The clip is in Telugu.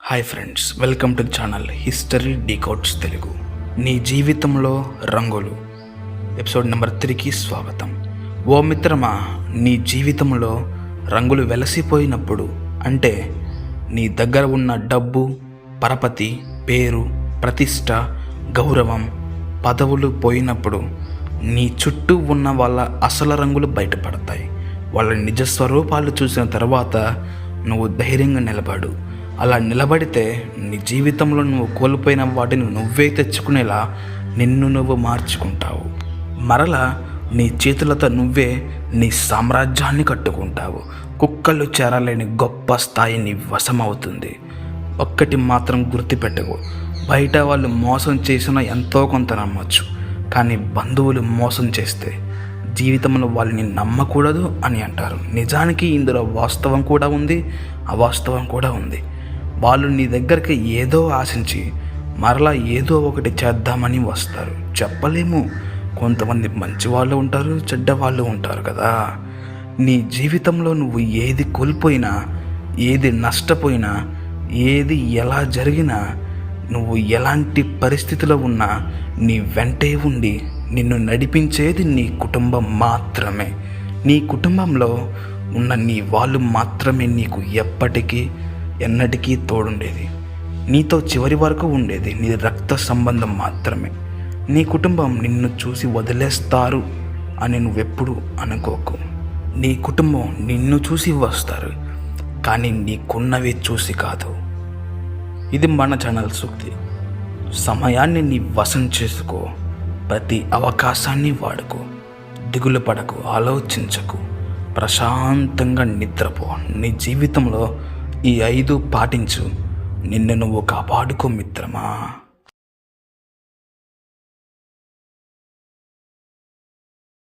Hi friends, welcome to channel history decodes Telugu. నీ జీవితంలో రంగులు ఎపిసోడ్ నెంబర్ 3కి స్వాగతం. ఓ మిత్రమా, నీ జీవితంలో రంగులు వెలసిపోయినప్పుడు, అంటే నీ దగ్గర ఉన్న డబ్బు, పరపతి, పేరు, ప్రతిష్ట, గౌరవం, పదవులు పోయినప్పుడు నీ చుట్టూ ఉన్న వాళ్ళ అసలు రంగులు బయటపడతాయి. వాళ్ళ నిజ స్వరూపాలు చూసిన తర్వాత నువ్వు ధైర్యంగా నిలబడు. అలా నిలబడితే నీ జీవితంలో నువ్వు కోల్పోయిన వాటిని నువ్వే తెచ్చుకునేలా నిన్ను నువ్వు మార్చుకుంటావు. మరలా నీ చేతులతో నువ్వే నీ సామ్రాజ్యాన్ని కట్టుకుంటావు. కుక్కలు చేరలేని గొప్ప స్థాయి నీ వశమవుతుంది. ఒక్కటి మాత్రం గుర్తుపెట్టుకో, బయట వాళ్ళు మోసం చేసినా ఎంతో కొంత నమ్మచ్చు, కానీ బంధువులు మోసం చేస్తే జీవితంలో వాళ్ళని నమ్మకూడదు అని అంటారు. నిజానికి ఇందులో వాస్తవం కూడా ఉంది, అవాస్తవం కూడా ఉంది. వాళ్ళు నీ దగ్గరికి ఏదో ఆశించి మరలా ఏదో ఒకటి చేద్దామని వస్తారు. చెప్పలేము, కొంతమంది మంచి వాళ్ళు ఉంటారు, చెడ్డ వాళ్ళు ఉంటారు కదా. నీ జీవితంలో నువ్వు ఏది కోల్పోయినా, ఏది నష్టపోయినా, ఏది ఎలా జరిగినా, నువ్వు ఎలాంటి పరిస్థితిలో ఉన్నా నీ వెంటే ఉండి నిన్ను నడిపించేది నీ కుటుంబం మాత్రమే. నీ కుటుంబంలో ఉన్న నీ వాళ్ళు మాత్రమే నీకు ఎప్పటికీ ఎన్నటికీ తోడుండేది. నీతో చివరి వరకు ఉండేది నీ రక్త సంబంధం మాత్రమే. నీ కుటుంబం నిన్ను చూసి వదిలేస్తారు అని నువ్వెప్పుడు అనుకోకు. నీ కుటుంబం నిన్ను చూసి వస్తారు, కానీ నీకున్నవి చూసి కాదు. ఇది మన ఛానల్ సూక్తి. సమయాన్ని నీ వశం చేసుకో, ప్రతి అవకాశాన్ని వాడుకో, దిగులు పడకు, ఆలోచించకు, ప్రశాంతంగా నిద్రపో. నీ జీవితంలో ఈ 5 పాటించు, నిన్ను నువ్వు కాపాడుకో మిత్రమా.